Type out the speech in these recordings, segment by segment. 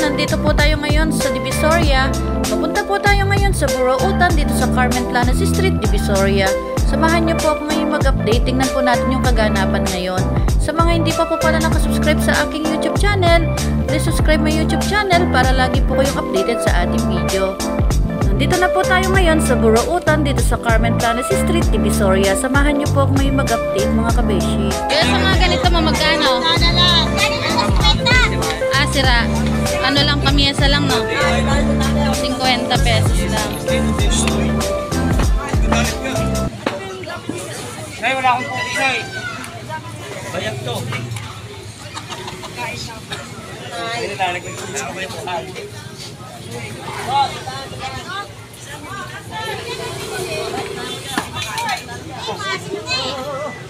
nandito po tayo ngayon sa Divisoria. Papunta po tayo ngayon sa Burautan dito sa Carmen Planas Street, Divisoria. Samahan niyo po ako ngayon mag-update. Tingnan po natin yung kaganapan ngayon. Sa mga hindi pa po pala nakasubscribe sa aking YouTube channel, please subscribe my YouTube channel para lagi po kayong updated sa ating video. Nandito na po tayo ngayon sa Burautan dito sa Carmen Planas Street, Divisoria. Samahan niyo po ako ngayon mag-update mga kabeshi. Kaya sa mga ganito mo magkano? Sira. Ano lang, pamiesa lang, no? 50 pesos lang. Nay, wala akong puti, Nay. Bayag to.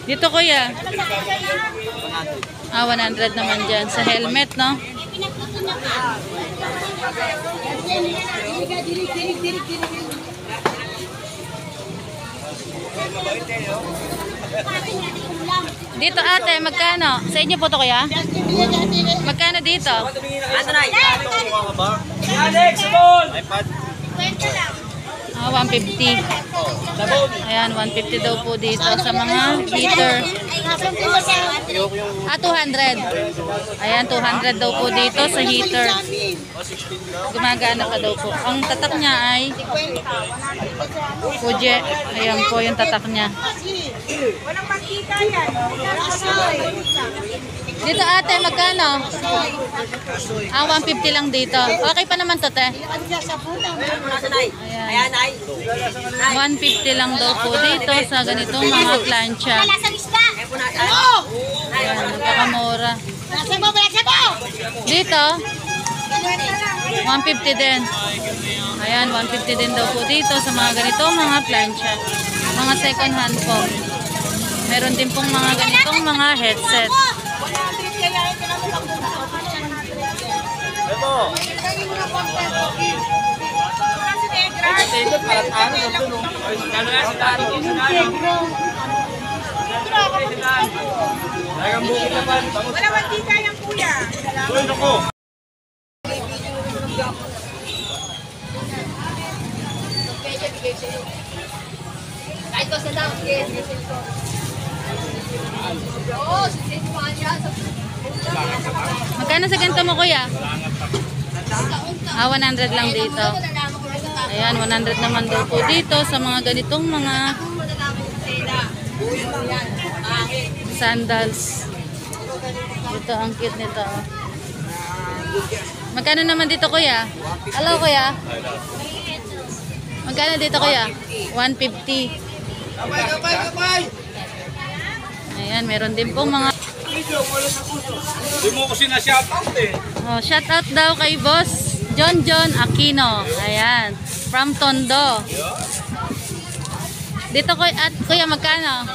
Dito, kuya. 100 naman dyan. Sa helmet, no? Dito ate, magkano? Sa inyo po to kuya? Magkano dito? Ano na? Alex, Bon! iPad. 150. Ayan, 150 daw po dito sa mga heater. 200. Ayan, 200 daw po dito sa heater. Gumagana pa daw po. Ang tatak niya ay Fuji. Ayan po yung tatak niya. Walang makita yan. Dito ate, magkano? 150 lang dito. Okay pa naman to, te. Ayan. 150 lang daw po dito sa ganitong mga plancha. Ayan, napakamura. Dito, 150 din. Ayan, 150 din daw po dito sa mga ganitong mga plancha. Mga second hand po. Meron din pong mga ganitong mga headset. Ito. Wala makita yan, kuya. Kahit ko sa lang, Magkano sa ganito mo kuya? 100 lang dito. Ayan, 100 naman daw po dito sa mga ganitong mga sandals. Ito ang cute nito. Magkano naman dito kuya? Hello kuya? Magkano dito kuya? 150. Ayan, meron din pong mga Hindi mo ko sinashoutout eh. shout out daw kay Boss John Aquino. Ayan, from Tondo. Dito kuya magkano?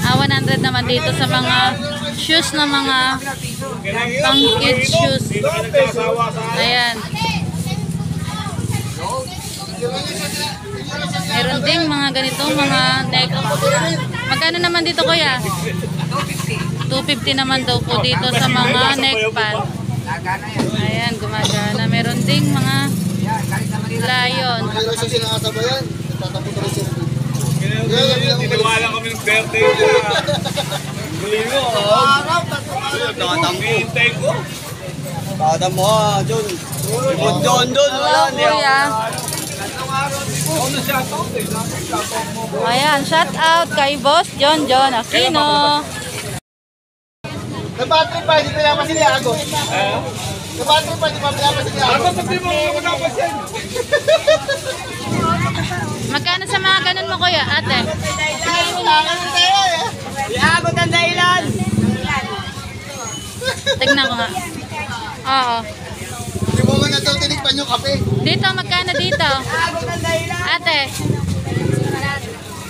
100 naman dito sa mga shoes na mga pang kids shoes. Ayan. Meron ding mga ganitong mga neck. Magkano naman dito kuya? 250 naman daw po dito sa mga neck pad. Ayan, gumagana. Meron ding mga lion. Tiniwala kami ng birthday niya. Muli mo, hintay ko. Tada mo ha, John. John. Hello kuya. Ayan, shout out kay Boss John Aquino. Sa battery pa, hindi pinapas sila Agos. Sa battery pa, hindi pinapas sila Agos. Ako sabi mo ako napasin. Magkano sa mga ganun mo kuya, ate? Iagot ang dahilan. Tignan ko nga. Oo. Hindi mo man nato tinikpan yung kape. Dito, magkano dito? Ate?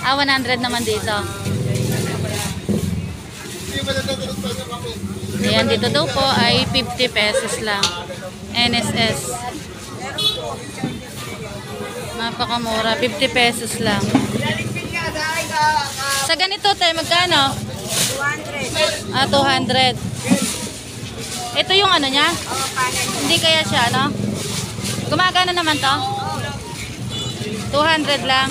100 naman dito. Hindi mo nato tinikpan yung kape. Ayan, dito daw po ay 50 pesos lang. NSS. Napakamura, 50 pesos lang. Sa ganito tayo, magkano? 200. Ito yung ano niya? Oo, panel. Hindi kaya siya, ano? Gumagana naman to? 200 lang.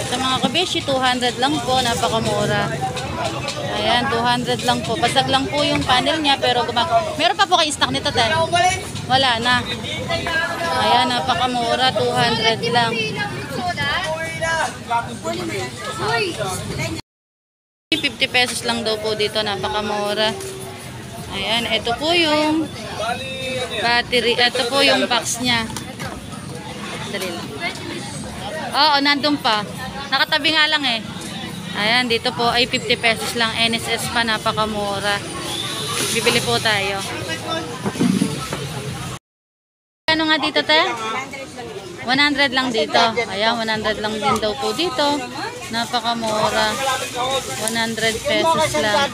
Ito mga kabeshi, 200 lang po. Napakamura. Ayan, 200 lang po. Basag lang po yung panel niya, pero meron pa po kayo stock nito, Ten? Wala na. Ayan, napakamura. 200 lang. 50 pesos lang daw po dito. Napakamura. Ayan, ito po yung battery. Ito po yung box niya. Dali lang. Oo, nandun pa. Nakatabi nga lang eh. Ayan, dito po ay 50 pesos lang. NSS pa, napakamura. Bibili po tayo. Ano nga dito tayo? 100 lang dito. Ayan, 100 lang din daw po dito. Napakamura. 100 pesos lang.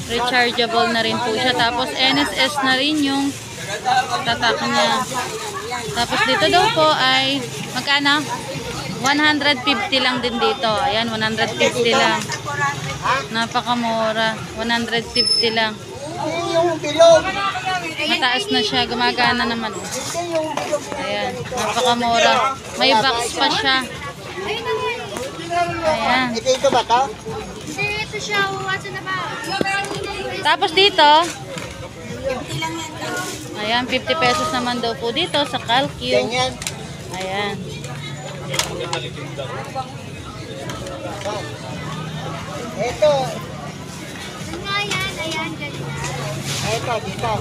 Rechargeable na rin po siya. Tapos NSS na rin yung tatak niya. Tapos dito daw po ay magkano? 150 lang din dito. Ayan, 150 lang. Napakamura. 150 lang. Yung bilog. Mataas na siya. Gumagana naman. Ayan, napakamura. May box pa siya. Ayan. Ito ba to? Ito siya, what's na ba? Tapos dito, ayan, 50 pesos naman daw po dito sa Calcue. Ganyan. Ayan. Ito. Nga yan, ayan, ganyan. Ito, dito.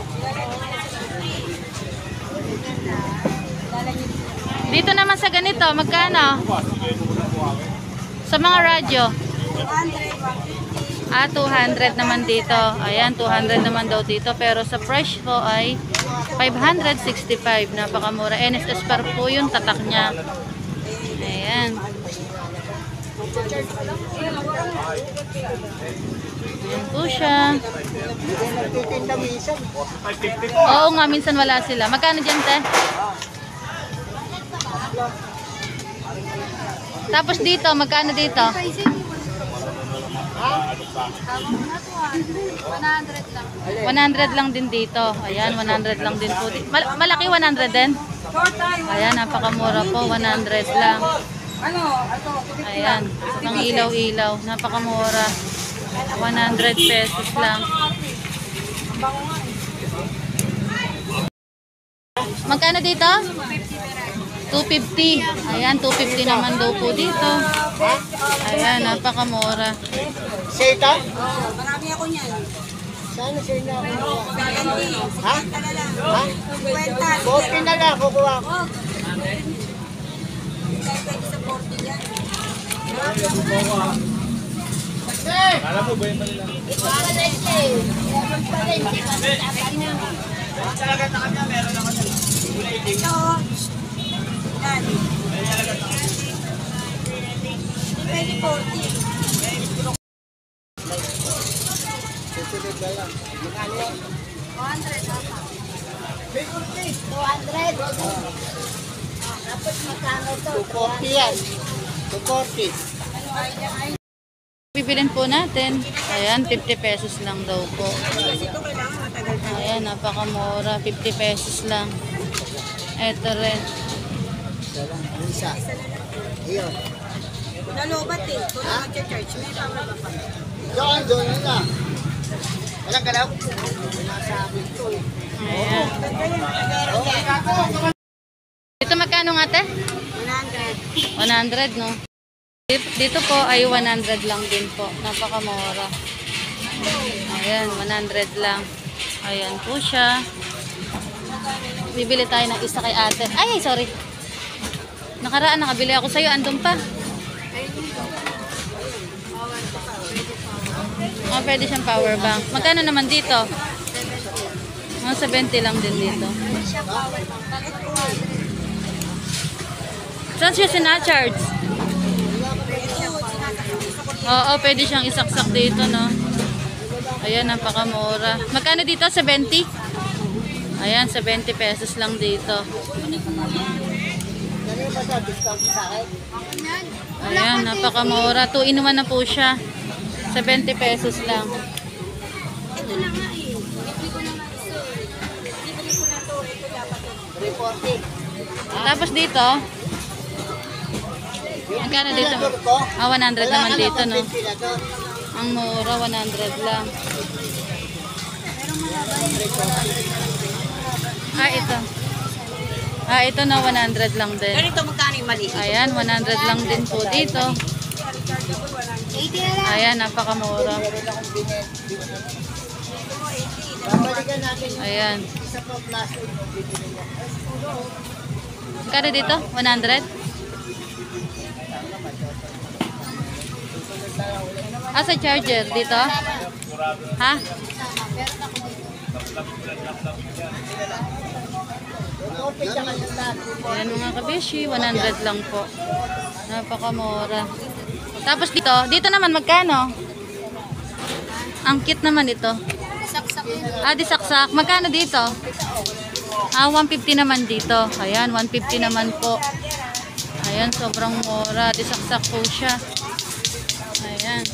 Dito naman sa ganito, magkano? Sa mga radyo. 200 naman dito. Ayan, 200 naman daw dito. Pero sa fresh po ay 565. Napakamura. NSS par po yung tatak niya. Ayan. Ayan po siya. Nagtitinda minsan. Oo nga, minsan wala sila. Magkano dyan, te? Tapos dito, magkano dito? 100 lang din dito. Ayan, 100 lang din po. Malaki 100 din? Ayan, napakamura po. 100 lang. Ayan, pang ilaw-ilaw. Napakamura. 100 pesos lang. Magkano dito? 250. Ayan, 250 naman daw po dito. Ayan, napakamura. Seta? Marami ako niyan. Sana sir na ako. 70. Ha? Ha? 50. 40 na lang, kukuha ko. Pwede sa 40 yan. Ito. Yan. Pwede 40. Susunod na lang. Magkano yan? 200 apa? 200. Tapos magkano to? 240 yan. 240. Bibilin po natin. Ayan, 50 pesos lang daw po. Kasi ito kailangan matagal na. Ayan, napakamura. 50 pesos lang. Ito rin. Isa. Iyon. Nalobat eh. Kung mag-charge, may power ba pa? Doon na. Walang galaw? Sinasabi ko eh. Ayan. Ganda yan. Okay, kako. Dito magkano nga te? 100. 100, no? Dito po ay 100 lang din po. Napakamura. Ayan, 100 lang. Ayan po siya. Bibili tayo ng isa kay ate. Ay, sorry. Nakaraan, nakabili ako sa'yo. Andun pa. Pwede siyang power bank. Magkano naman dito? 70 lang din dito. Saan siya sinacharge? Oo, pwede siyang isaksak dito, no? Ayan, napakamura. Magkano dito? 70? Ayan, 70 pesos lang dito. Ayan, napakamura. 2 in 1 na po siya. 70 pesos lang. Ito na nga eh. Libre ko na nga ito eh. Libre ko na to. Ito dapat ito. 340. Tapos dito, magkano dito? 100 naman dito, no? Ang mura, 100 lang. Ito. Ito na 100 lang din. Ganito magkano yung mali? Ayan, 100 lang din po dito. 80 na lang. Ayan, napakamura. Babalikan natin yung Ayan. isa pang plastic. Magkano dito? 100? Sa charger dito? Ha? Ayan mga kabeshi, 100 lang po. Napakamura. Tapos dito naman magkano? Ang cute naman ito. Saksak yun. Disaksak. Magkano dito? 150 naman dito. Ayan, 150 naman po. Ayan, sobrang mura. Disaksak po siya. Ayan.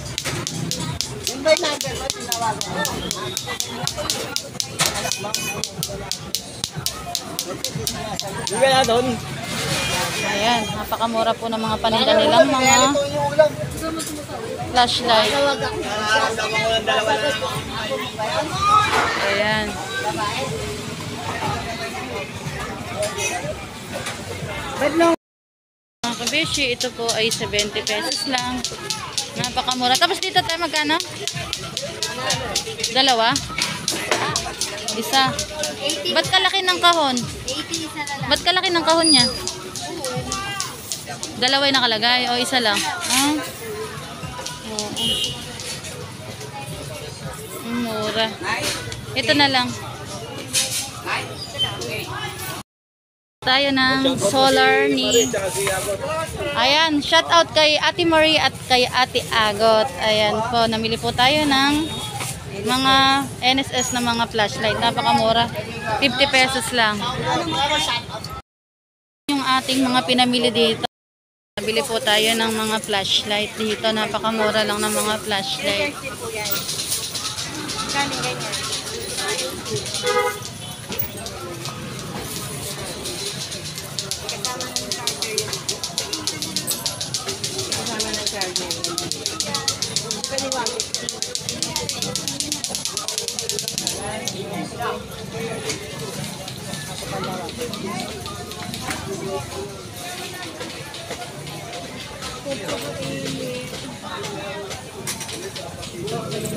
Yung by number mo, tinawagan mo. Yung kaya doon. Ayan, napakamura po ng mga paninda nilang mga Ito yung ulam. flashlight. Tawag ako. Nakakamdaman ko ng dalawa na. Ayan. Mga kabeshi, ito po ay 70 pesos lang. Napakamura. Tapos dito tayo magkano? Dalawa? Isa. Ba't kalaki ng kahon? 80 isa na lang. Ba't kalaki ng kahon niya? Dalawa yung nakalagay o isa lang? Oo. Ang mura. Ito na lang. Tayo ng solar ni... Ayan, shout out kay Ate Marie at kay Ate Agot. Ayan po, namili po tayo ng mga NSS na mga flashlight. Napakamura. 50 pesos lang. Yung ating mga pinamili dito. Nabili po tayo ng mga flashlight dito. Napakamura lang ng mga flashlight.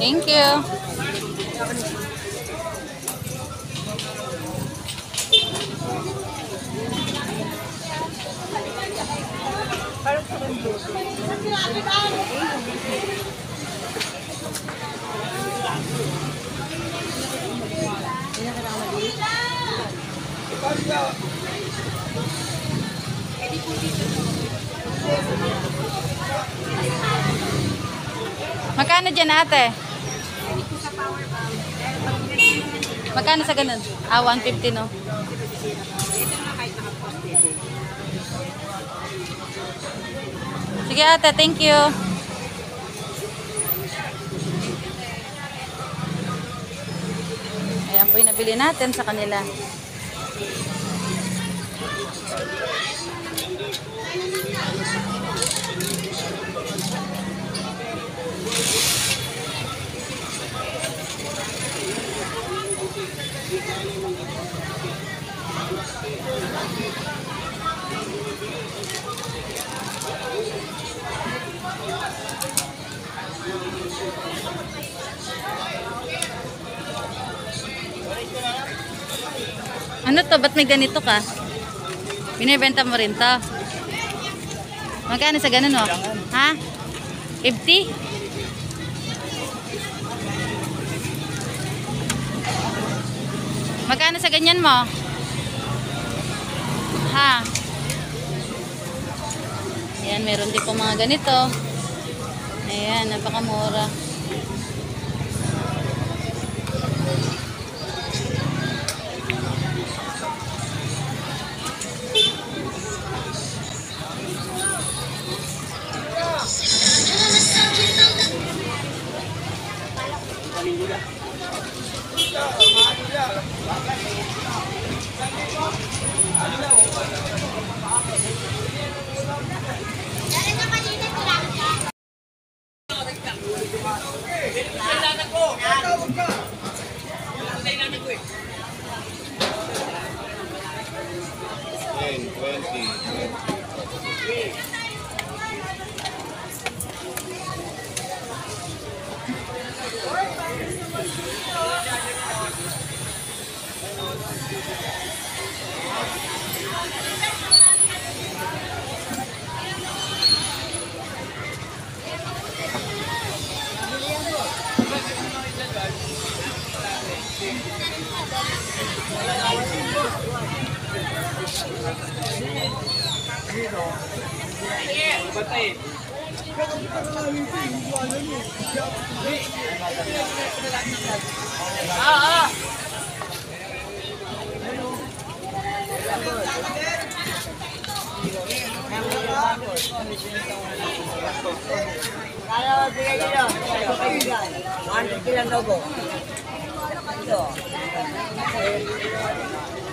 Thank you. Magkano dyan ate? Magkano sa ganun? 150 no? Sige ate, thank you. Ayan po yung nabili natin sa kanila. Ano to? Ba't may ganito ka? Binibenta mo rin to? Magkano sa ganun o? Ha? 50? Magkano sa ganyan mo? Ha? Ayan, meron din po mga ganito. Ayan, napakamura.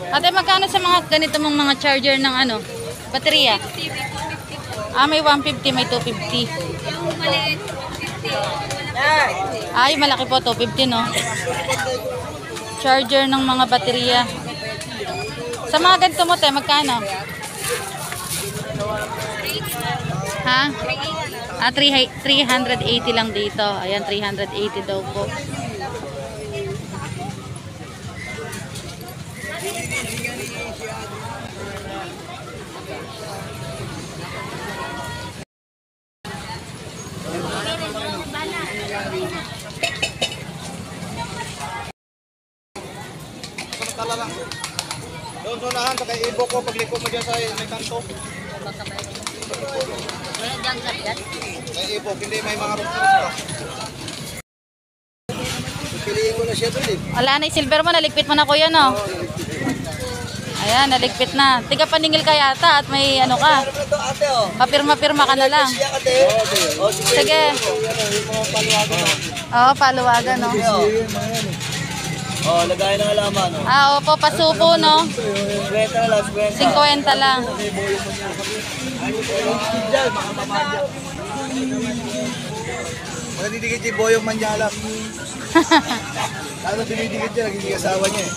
Ate, magkano sa mga ganito mong mga charger ng ano? Baterya? May 150, may 250. Yung maliit, 50. Ay, malaki po, 250, no? Charger ng mga baterya. Sa mga ganito mo, te, magkano? Ha? 380 lang dito. Ayan, 380 daw po. Samantala lang. Doon sa unahan, sa kay Ibo ko, pagliko mo dyan sa may kanto. Kay Ibo, hindi may mga rupos. Piliin ko na siya doon eh. Wala na, yung silver mo, naligpit mo na kuya, no? Ayan, naligpit na. Tiga paningil ka yata at may ano ka. Papirma-pirma ka na lang. Sige. Oo, paluwagan, no? Lagay ng alaman. Opo, pasupo, no? 50 na lang, 50 lang. Magdidikit si Boyong Manjalak. Ano dinidikit niya, naging asawa niya eh.